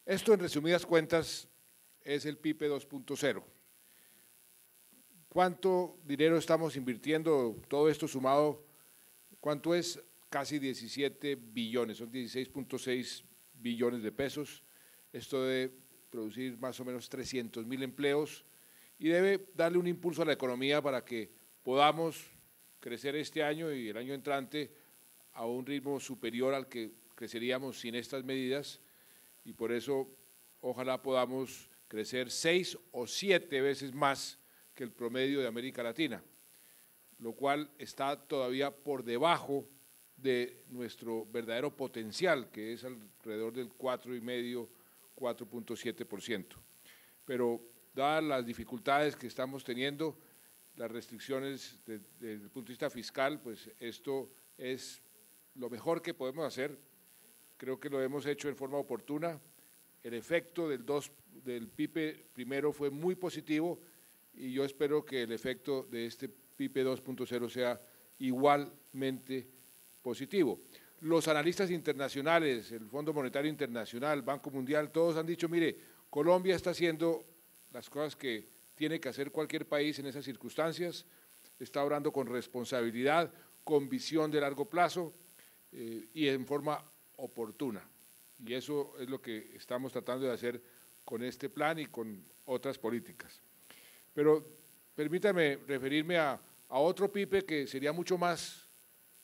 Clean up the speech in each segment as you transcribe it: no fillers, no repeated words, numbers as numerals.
Esto, en resumidas cuentas, es el PIB 2.0. ¿Cuánto dinero estamos invirtiendo? Todo esto sumado, ¿cuánto es? Casi 17 billones, son 16.6 billones de pesos. Esto debe producir más o menos 300.000 empleos y debe darle un impulso a la economía para que podamos crecer este año y el año entrante a un ritmo superior al que creceríamos sin estas medidas, y por eso ojalá podamos crecer 6 o 7 veces más que el promedio de América Latina, lo cual está todavía por debajo de nuestro verdadero potencial, que es alrededor del 4,5, 4.7%. Pero dadas las dificultades que estamos teniendo, las restricciones desde el punto de vista fiscal, pues esto es lo mejor que podemos hacer. Creo que lo hemos hecho en forma oportuna. El efecto del PIB primero fue muy positivo y yo espero que el efecto de este PIB 2.0 sea igualmente positivo. Los analistas internacionales, el Fondo Monetario Internacional, Banco Mundial, todos han dicho, mire, Colombia está haciendo las cosas que tiene que hacer cualquier país en esas circunstancias, está obrando con responsabilidad, con visión de largo plazo y en forma oportuna. Y eso es lo que estamos tratando de hacer con este plan y con otras políticas. Pero permítame referirme a otro PIB que sería mucho más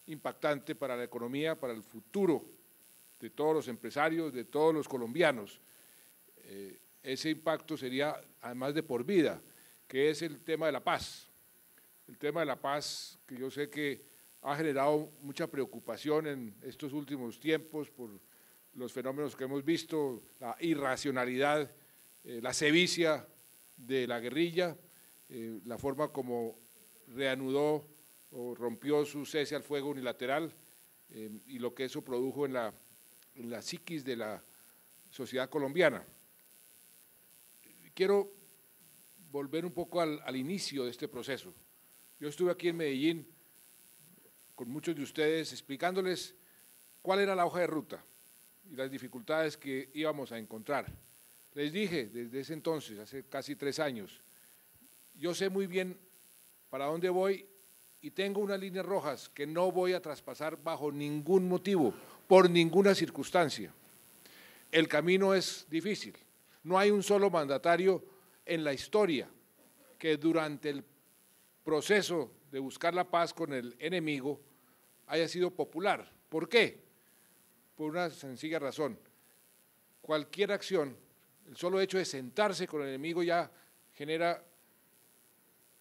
impactante para la economía, para el futuro de todos los empresarios, de todos los colombianos. Ese impacto sería además de por vida, que es el tema de la paz. El tema de la paz, que yo sé que ha generado mucha preocupación en estos últimos tiempos por los fenómenos que hemos visto, la irracionalidad, la sevicia de la guerrilla, la forma como reanudó o rompió su cese al fuego unilateral y lo que eso produjo en la psiquis de la sociedad colombiana. Quiero volver un poco al inicio de este proceso. Yo estuve aquí en Medellín con muchos de ustedes explicándoles cuál era la hoja de ruta y las dificultades que íbamos a encontrar. Les dije desde ese entonces, hace casi 3 años, yo sé muy bien para dónde voy y tengo unas líneas rojas que no voy a traspasar bajo ningún motivo, por ninguna circunstancia. El camino es difícil. No hay un solo mandatario en la historia que durante el proceso de buscar la paz con el enemigo haya sido popular. ¿Por qué? Por una sencilla razón. Cualquier acción, el solo hecho de sentarse con el enemigo ya genera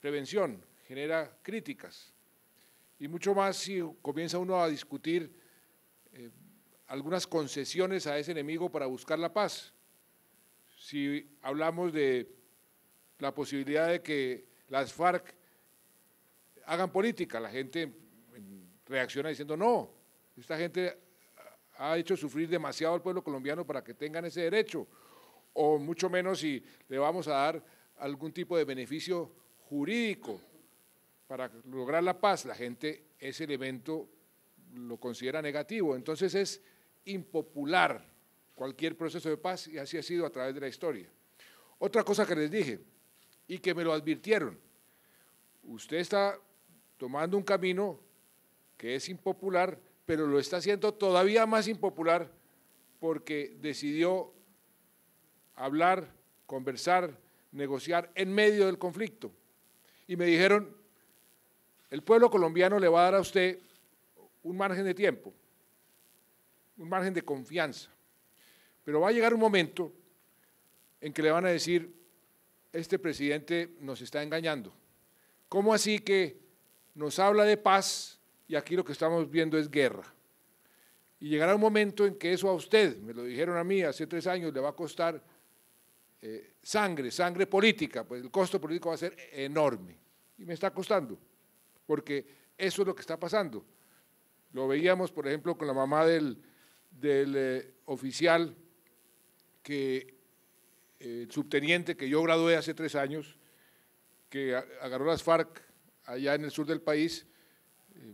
prevención, genera críticas. Y mucho más si comienza uno a discutir algunas concesiones a ese enemigo para buscar la paz. Si hablamos de la posibilidad de que las FARC hagan política, la gente reacciona diciendo no, esta gente ha hecho sufrir demasiado al pueblo colombiano para que tengan ese derecho, o mucho menos si le vamos a dar algún tipo de beneficio jurídico para lograr la paz, la gente ese elemento lo considera negativo, entonces es impopular cualquier proceso de paz y así ha sido a través de la historia. Otra cosa que les dije y que me lo advirtieron, usted está tomando un camino que es impopular, pero lo está haciendo todavía más impopular porque decidió hablar, conversar, negociar en medio del conflicto. Y me dijeron, el pueblo colombiano le va a dar a usted un margen de tiempo, un margen de confianza, pero va a llegar un momento en que le van a decir, este presidente nos está engañando. ¿Cómo así que nos habla de paz y aquí lo que estamos viendo es guerra? Y llegará un momento en que eso a usted, me lo dijeron a mí hace 3 años, le va a costar sangre política, pues el costo político va a ser enorme. Y me está costando, porque eso es lo que está pasando. Lo veíamos, por ejemplo, con la mamá del oficial, el subteniente que yo gradué hace 3 años, que agarró las FARC allá en el sur del país,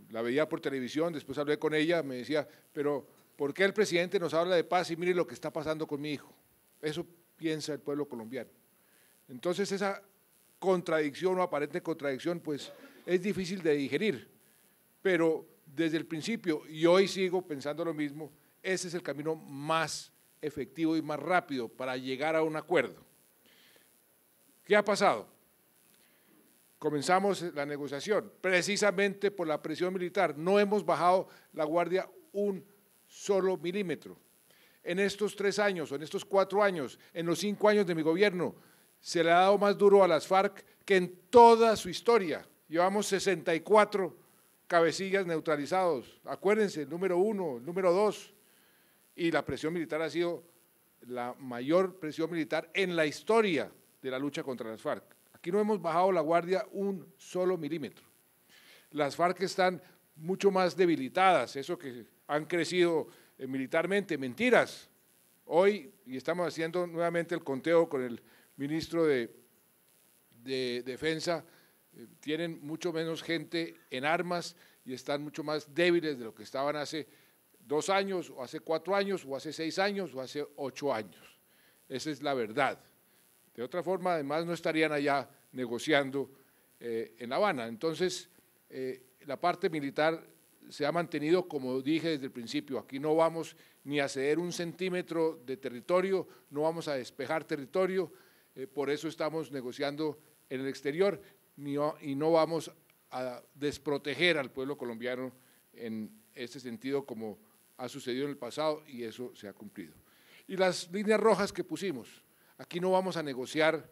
la veía por televisión, después hablé con ella, me decía, pero ¿por qué el presidente nos habla de paz y mire lo que está pasando con mi hijo? Eso piensa el pueblo colombiano. Entonces esa contradicción o aparente contradicción pues es difícil de digerir, pero desde el principio, y hoy sigo pensando lo mismo, ese es el camino más efectivo y más rápido para llegar a un acuerdo. ¿Qué ha pasado? Comenzamos la negociación, precisamente por la presión militar. No hemos bajado la guardia un solo milímetro. En estos 3 años, o en estos 4 años, en los 5 años de mi gobierno, se le ha dado más duro a las FARC que en toda su historia. Llevamos 64 cabecillas neutralizados. Acuérdense, el número 1, el número 2, y la presión militar ha sido la mayor presión militar en la historia de la lucha contra las FARC. Aquí no hemos bajado la guardia un solo milímetro. Las FARC están mucho más debilitadas, eso que han crecido militarmente, mentiras. Hoy, y estamos haciendo nuevamente el conteo con el ministro de Defensa, tienen mucho menos gente en armas y están mucho más débiles de lo que estaban hace 2 años, o hace 4 años, o hace 6 años, o hace 8 años. Esa es la verdad. De otra forma, además, no estarían allá negociando en La Habana. Entonces, la parte militar se ha mantenido, como dije desde el principio, aquí no vamos ni a ceder 1 centímetro de territorio, no vamos a despejar territorio, por eso estamos negociando en el exterior y no vamos a desproteger al pueblo colombiano en este sentido como ha sucedido en el pasado y eso se ha cumplido. Y las líneas rojas que pusimos, aquí no vamos a negociar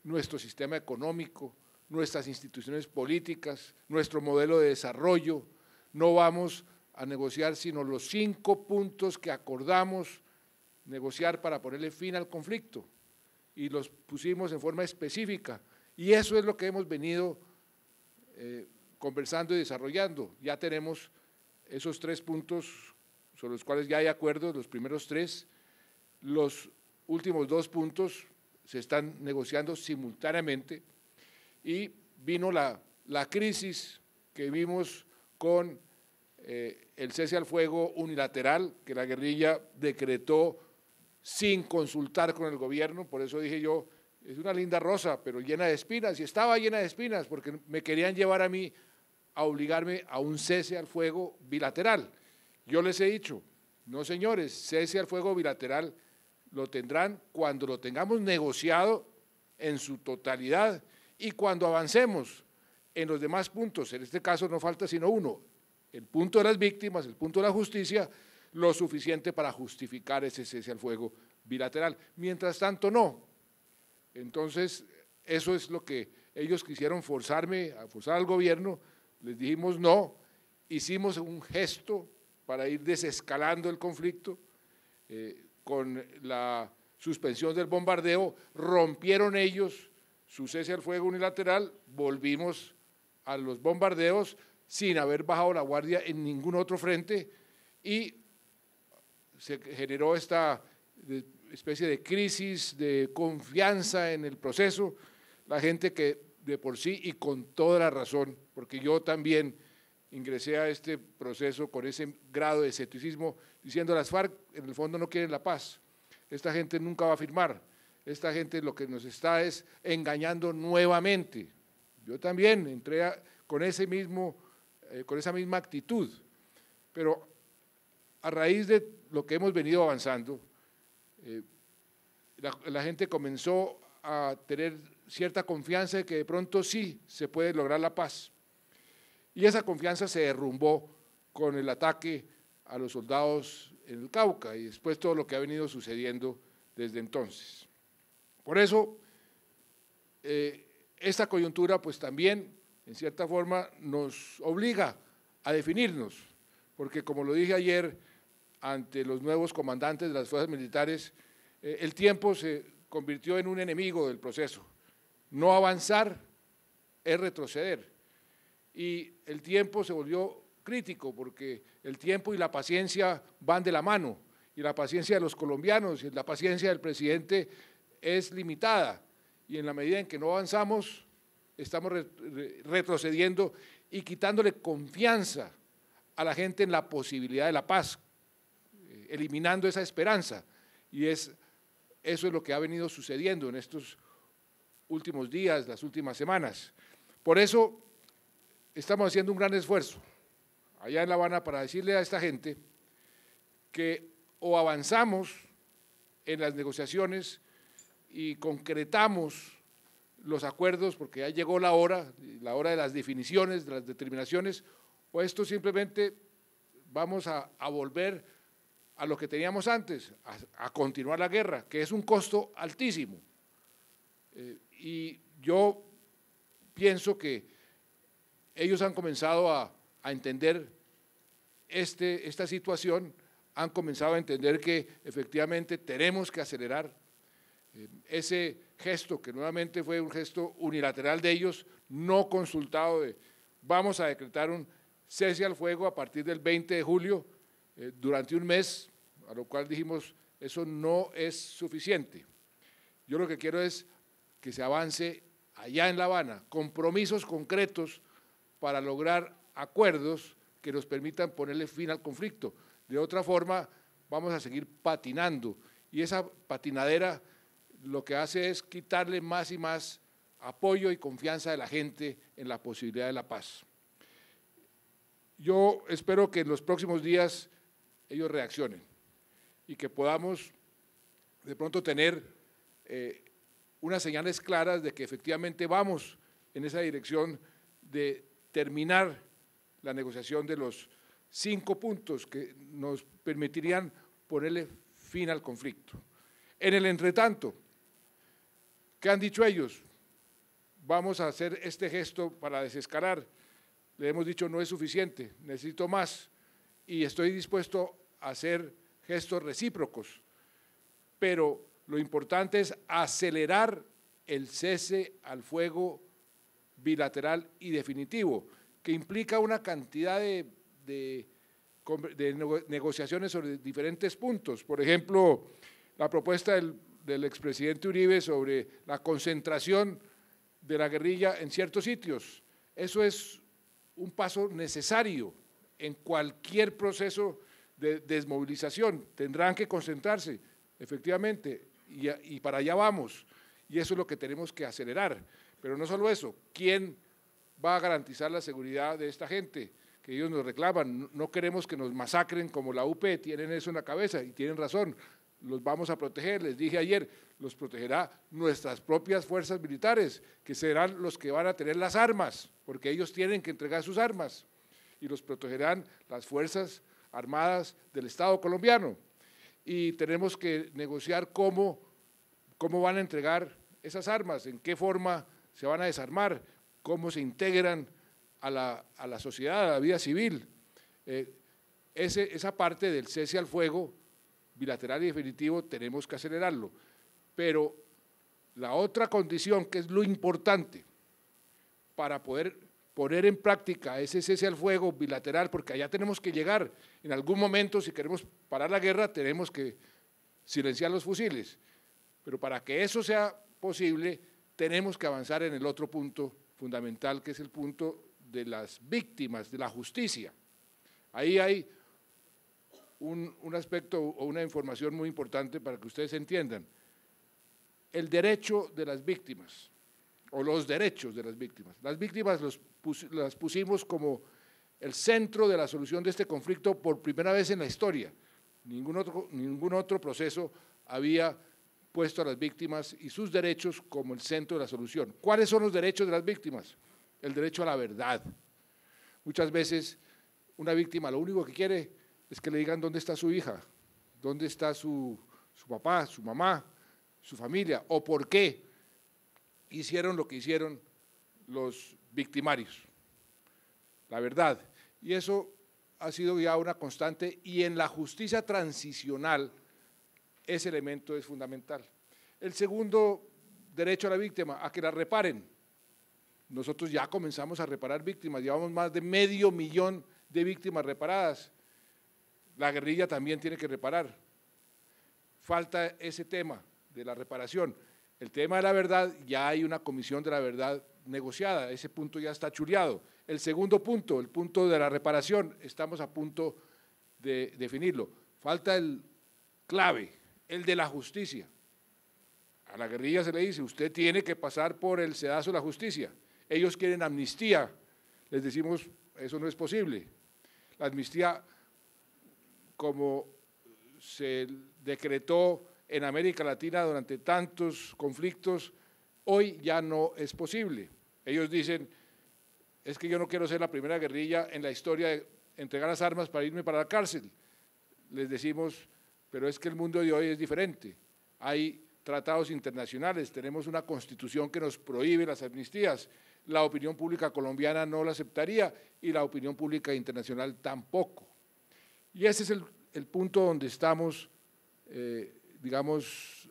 nuestro sistema económico, nuestras instituciones políticas, nuestro modelo de desarrollo, no vamos a negociar sino los 5 puntos que acordamos negociar para ponerle fin al conflicto y los pusimos en forma específica y eso es lo que hemos venido conversando y desarrollando. Ya tenemos esos 3 puntos sobre los cuales ya hay acuerdos, los primeros 3, los últimos 2 puntos se están negociando simultáneamente y vino la crisis que vimos con el cese al fuego unilateral que la guerrilla decretó sin consultar con el gobierno, por eso dije yo, es una linda rosa, pero llena de espinas, y estaba llena de espinas porque me querían llevar a mí a obligarme a un cese al fuego bilateral. Yo les he dicho, no señores, cese al fuego bilateral lo tendrán cuando lo tengamos negociado en su totalidad y cuando avancemos en los demás puntos, en este caso no falta sino uno, el punto de las víctimas, el punto de la justicia, lo suficiente para justificar ese cese al fuego bilateral. Mientras tanto, no. Entonces, eso es lo que ellos quisieron forzarme, a forzar al gobierno, les dijimos no, hicimos un gesto para ir desescalando el conflicto, con la suspensión del bombardeo, rompieron ellos su cese al fuego unilateral, volvimos a los bombardeos sin haber bajado la guardia en ningún otro frente y se generó esta especie de crisis de confianza en el proceso, la gente que de por sí y con toda la razón, porque yo también ingresé a este proceso con ese grado de escepticismo, diciendo las FARC en el fondo no quieren la paz, esta gente nunca va a firmar, esta gente lo que nos está es engañando nuevamente. Yo también entré con esa misma actitud, pero a raíz de lo que hemos venido avanzando, la gente comenzó a tener cierta confianza de que de pronto sí se puede lograr la paz. Y esa confianza se derrumbó con el ataque a los soldados en el Cauca y después todo lo que ha venido sucediendo desde entonces. Por eso, esta coyuntura pues también, en cierta forma, nos obliga a definirnos, porque como lo dije ayer ante los nuevos comandantes de las fuerzas militares, el tiempo se convirtió en un enemigo del proceso. No avanzar es retroceder. Y el tiempo se volvió crítico porque el tiempo y la paciencia van de la mano y la paciencia de los colombianos y la paciencia del presidente es limitada y en la medida en que no avanzamos estamos retrocediendo y quitándole confianza a la gente en la posibilidad de la paz, eliminando esa esperanza. Y eso es lo que ha venido sucediendo en estos últimos días, las últimas semanas. Por eso estamos haciendo un gran esfuerzo allá en La Habana para decirle a esta gente que o avanzamos en las negociaciones y concretamos los acuerdos, porque ya llegó la hora de las definiciones, de las determinaciones, o esto simplemente vamos a volver a lo que teníamos antes, a continuar la guerra, que es un costo altísimo. Y yo pienso que ellos han comenzado a entender esta situación, han comenzado a entender que efectivamente tenemos que acelerar ese gesto, que nuevamente fue un gesto unilateral de ellos, no consultado, vamos a decretar un cese al fuego a partir del 20 de julio durante un mes, a lo cual dijimos, eso no es suficiente. Yo lo que quiero es que se avance allá en La Habana, compromisos concretos para lograr acuerdos que nos permitan ponerle fin al conflicto. De otra forma, vamos a seguir patinando, y esa patinadera lo que hace es quitarle más y más apoyo y confianza de la gente en la posibilidad de la paz. Yo espero que en los próximos días ellos reaccionen y que podamos de pronto tener unas señales claras de que efectivamente vamos en esa dirección de terminar la negociación de los 5 puntos que nos permitirían ponerle fin al conflicto. En el entretanto, ¿qué han dicho ellos? Vamos a hacer este gesto para desescalar. Le hemos dicho no es suficiente, necesito más, y estoy dispuesto a hacer gestos recíprocos, pero lo importante es acelerar el cese al fuego bilateral y definitivo, que implica una cantidad de negociaciones sobre diferentes puntos. Por ejemplo, la propuesta del expresidente Uribe sobre la concentración de la guerrilla en ciertos sitios. Eso es un paso necesario en cualquier proceso de desmovilización. Tendrán que concentrarse, efectivamente, y para allá vamos, y eso es lo que tenemos que acelerar. Pero no solo eso, ¿quién va a garantizar la seguridad de esta gente? Que ellos nos reclaman, no queremos que nos masacren como la UP, tienen eso en la cabeza y tienen razón, los vamos a proteger, les dije ayer, los protegerá nuestras propias fuerzas militares, que serán los que van a tener las armas, porque ellos tienen que entregar sus armas, y los protegerán las Fuerzas Armadas del Estado colombiano. Y tenemos que negociar cómo van a entregar esas armas, en qué forma se van a desarmar, cómo se integran a la sociedad, a la vida civil. Esa parte del cese al fuego bilateral y definitivo tenemos que acelerarlo, pero la otra condición, que es lo importante para poder poner en práctica ese cese al fuego bilateral, porque allá tenemos que llegar en algún momento, si queremos parar la guerra, tenemos que silenciar los fusiles, pero para que eso sea posible, tenemos que avanzar en el otro punto fundamental, que es el punto de las víctimas, de la justicia. Ahí hay un aspecto o una información muy importante para que ustedes entiendan. El derecho de las víctimas, o los derechos de las víctimas. Las víctimas las pusimos como el centro de la solución de este conflicto por primera vez en la historia. Ningún otro proceso había puesto a las víctimas y sus derechos como el centro de la solución. ¿Cuáles son los derechos de las víctimas? El derecho a la verdad. Muchas veces una víctima lo único que quiere es que le digan dónde está su hija, dónde está su papá, su mamá, su familia, o por qué hicieron lo que hicieron los victimarios. La verdad. Y eso ha sido ya una constante, y en la justicia transicional ese elemento es fundamental. El segundo derecho a la víctima, a que la reparen. Nosotros ya comenzamos a reparar víctimas, llevamos más de 500.000 de víctimas reparadas. La guerrilla también tiene que reparar. Falta ese tema de la reparación. El tema de la verdad, ya hay una comisión de la verdad negociada, ese punto ya está chuleado. El segundo punto, el punto de la reparación, estamos a punto de definirlo. Falta el clave, el de la justicia. A la guerrilla se le dice, usted tiene que pasar por el sedazo de la justicia. Ellos quieren amnistía, les decimos, eso no es posible. La amnistía, como se decretó en América Latina durante tantos conflictos, hoy ya no es posible. Ellos dicen, es que yo no quiero ser la primera guerrilla en la historia de entregar las armas para irme para la cárcel. Les decimos, pero es que el mundo de hoy es diferente. Hay tratados internacionales, tenemos una constitución que nos prohíbe las amnistías. La opinión pública colombiana no la aceptaría y la opinión pública internacional tampoco. Y ese es el punto donde estamos, digamos,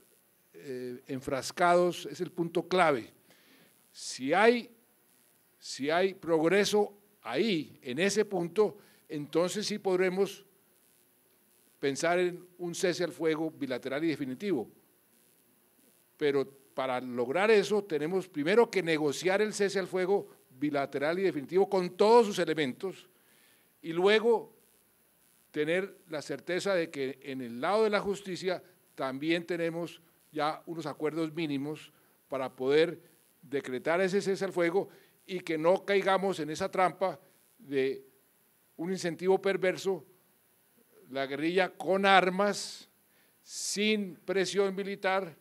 enfrascados, es el punto clave. Si hay progreso ahí, en ese punto, entonces sí podremos pensar en un cese al fuego bilateral y definitivo. Pero para lograr eso tenemos primero que negociar el cese al fuego bilateral y definitivo con todos sus elementos y luego tener la certeza de que en el lado de la justicia también tenemos ya unos acuerdos mínimos para poder decretar ese cese al fuego y que no caigamos en esa trampa de un incentivo perverso, la guerrilla con armas, sin presión militar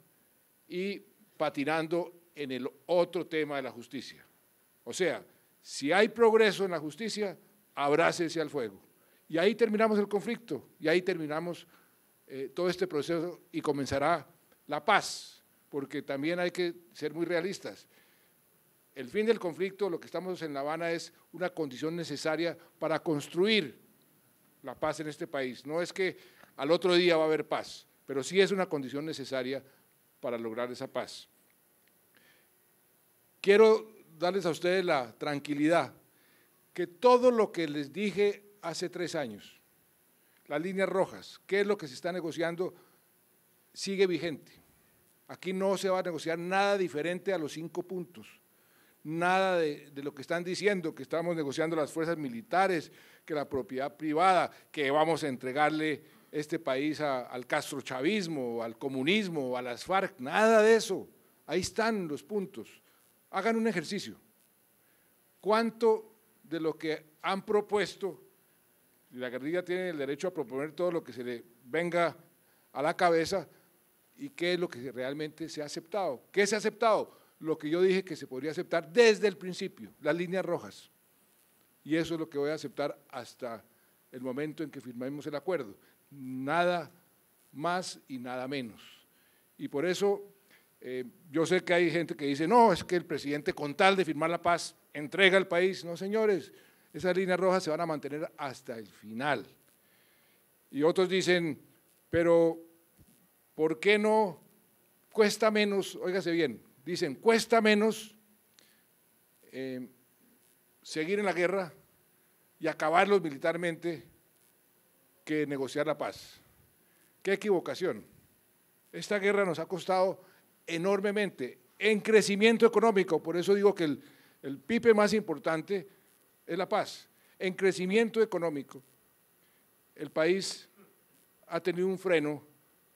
y patinando en el otro tema de la justicia. O sea, si hay progreso en la justicia, habrá cese al fuego. Y ahí terminamos el conflicto, y ahí terminamos todo este proceso y comenzará la paz, porque también hay que ser muy realistas. El fin del conflicto, lo que estamos en La Habana, es una condición necesaria para construir la paz en este país. No es que al otro día va a haber paz, pero sí es una condición necesaria para lograr esa paz. Quiero darles a ustedes la tranquilidad que todo lo que les dije hace 3 años, las líneas rojas, qué es lo que se está negociando, sigue vigente. Aquí no se va a negociar nada diferente a los 5 puntos, nada de lo que están diciendo, que estamos negociando las fuerzas militares, que la propiedad privada, que vamos a entregarle este país al castrochavismo, al comunismo, a las FARC, nada de eso. Ahí están los puntos. Hagan un ejercicio. ¿Cuánto de lo que han propuesto, y la guerrilla tiene el derecho a proponer todo lo que se le venga a la cabeza, y qué es lo que realmente se ha aceptado? ¿Qué se ha aceptado? Lo que yo dije que se podría aceptar desde el principio, las líneas rojas. Y eso es lo que voy a aceptar hasta el momento en que firmemos el acuerdo. Nada más y nada menos. Y por eso yo sé que hay gente que dice, no, es que el presidente con tal de firmar la paz entrega el país. No, señores, esas líneas rojas se van a mantener hasta el final. Y otros dicen, pero ¿por qué no cuesta menos? Óigase bien, dicen, cuesta menos seguir en la guerra y acabarlos militarmente que negociar la paz. ¡Qué equivocación! Esta guerra nos ha costado enormemente en crecimiento económico, por eso digo que el PIB más importante es la paz. En crecimiento económico, el país ha tenido un freno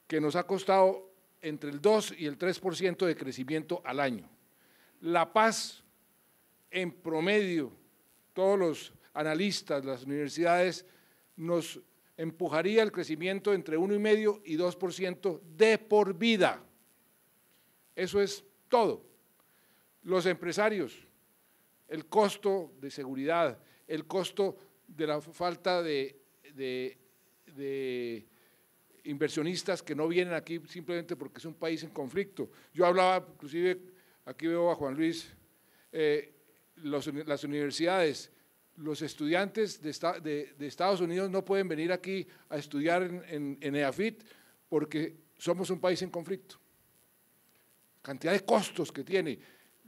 que nos ha costado entre el 2 y el 3% de crecimiento al año. La paz, en promedio, todos los analistas, las universidades, nos empujaría el crecimiento entre 1,5 y 2% de por vida. Eso es todo. Los empresarios, el costo de seguridad, el costo de la falta de inversionistas que no vienen aquí simplemente porque es un país en conflicto. Yo hablaba, inclusive, aquí veo a Juan Luis, las universidades, los estudiantes de Estados Unidos no pueden venir aquí a estudiar en EAFIT porque somos un país en conflicto. Cantidad de costos que tiene.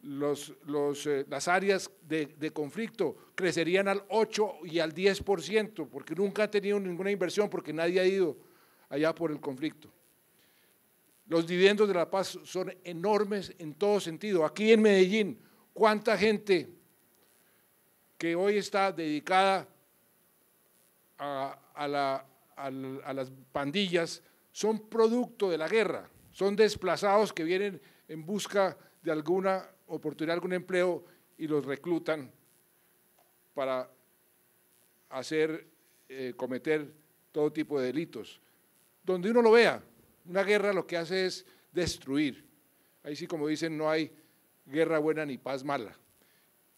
Las áreas de conflicto crecerían al 8 y al 10% porque nunca han tenido ninguna inversión, porque nadie ha ido allá por el conflicto. Los dividendos de la paz son enormes en todo sentido. Aquí en Medellín, ¿Cuánta gente que hoy está dedicada a las pandillas son producto de la guerra? Son desplazados que vienen en busca de alguna oportunidad, algún empleo, y los reclutan para cometer todo tipo de delitos. Donde uno lo vea, una guerra lo que hace es destruir. Ahí sí, como dicen, no hay guerra buena ni paz mala.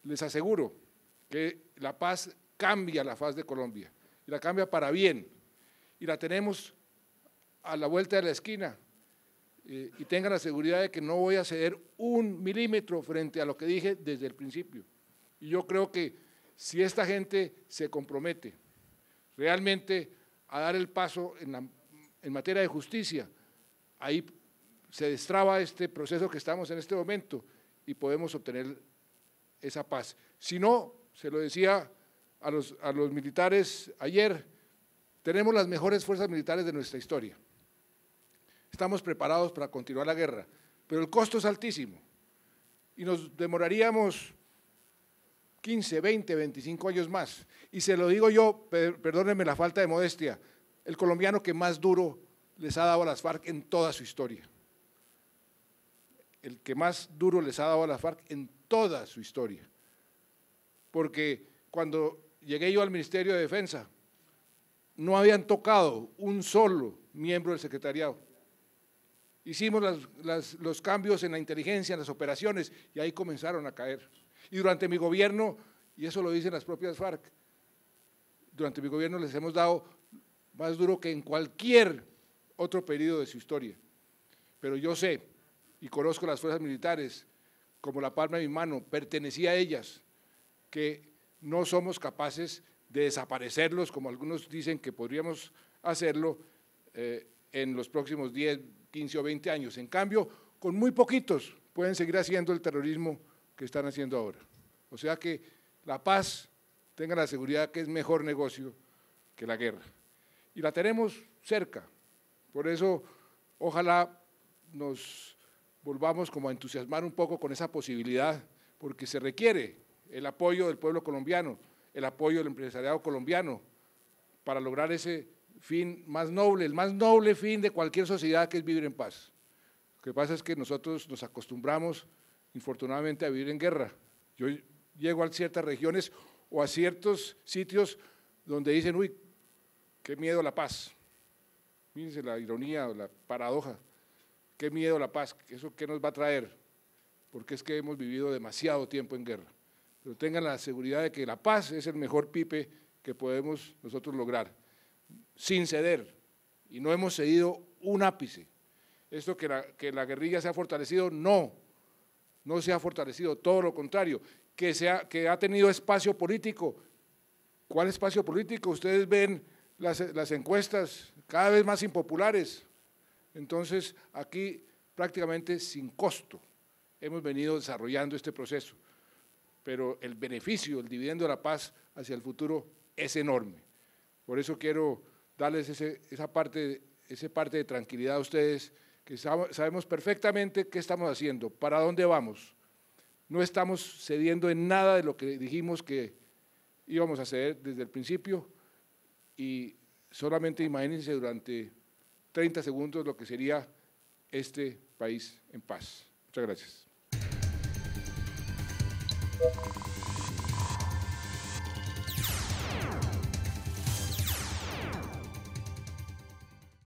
Les aseguro que la paz cambia la faz de Colombia, y la cambia para bien, y la tenemos a la vuelta de la esquina, y tengan la seguridad de que no voy a ceder un milímetro frente a lo que dije desde el principio. Y yo creo que si esta gente se compromete realmente a dar el paso en materia de justicia, ahí se destraba este proceso que estamos en este momento y podemos obtener esa paz. Si no, se lo decía a los militares ayer, tenemos las mejores fuerzas militares de nuestra historia. Estamos preparados para continuar la guerra, pero el costo es altísimo y nos demoraríamos 15, 20, 25 años más. Y se lo digo yo, perdónenme la falta de modestia, el colombiano que más duro les ha dado a las FARC en toda su historia. El que más duro les ha dado a las FARC en toda su historia. Porque cuando llegué yo al Ministerio de Defensa, no habían tocado un solo miembro del secretariado. Hicimos los cambios en la inteligencia, en las operaciones, y ahí comenzaron a caer. Y durante mi gobierno, y eso lo dicen las propias FARC, durante mi gobierno les hemos dado más duro que en cualquier otro periodo de su historia. Pero yo sé y conozco las fuerzas militares como la palma de mi mano, pertenecí a ellas, que no somos capaces de desaparecerlos, como algunos dicen que podríamos hacerlo en los próximos 10, 15 o 20 años. En cambio, con muy poquitos pueden seguir haciendo el terrorismo que están haciendo ahora. O sea que la paz, tengan la seguridad que es mejor negocio que la guerra. Y la tenemos cerca. Por eso, ojalá nos volvamos como a entusiasmar un poco con esa posibilidad, porque se requiere el apoyo del pueblo colombiano, el apoyo del empresariado colombiano, para lograr ese fin más noble, el más noble fin de cualquier sociedad, que es vivir en paz. Lo que pasa es que nosotros nos acostumbramos, infortunadamente, a vivir en guerra. Yo llego a ciertas regiones o a ciertos sitios donde dicen, uy, qué miedo la paz. Fíjense la ironía o la paradoja, qué miedo la paz, ¿eso qué nos va a traer? Porque es que hemos vivido demasiado tiempo en guerra. Pero tengan la seguridad de que la paz es el mejor pipe que podemos nosotros lograr, sin ceder, y no hemos cedido un ápice. Esto que la guerrilla se ha fortalecido, no se ha fortalecido, todo lo contrario, que ha tenido espacio político. ¿Cuál espacio político? Ustedes ven las encuestas cada vez más impopulares. Entonces, aquí prácticamente sin costo hemos venido desarrollando este proceso, pero el beneficio, el dividendo de la paz hacia el futuro es enorme. Por eso quiero darles esa parte de tranquilidad a ustedes, que sabemos perfectamente qué estamos haciendo, para dónde vamos. No estamos cediendo en nada de lo que dijimos que íbamos a ceder desde el principio, y solamente imagínense durante 30 segundos lo que sería este país en paz. Muchas gracias.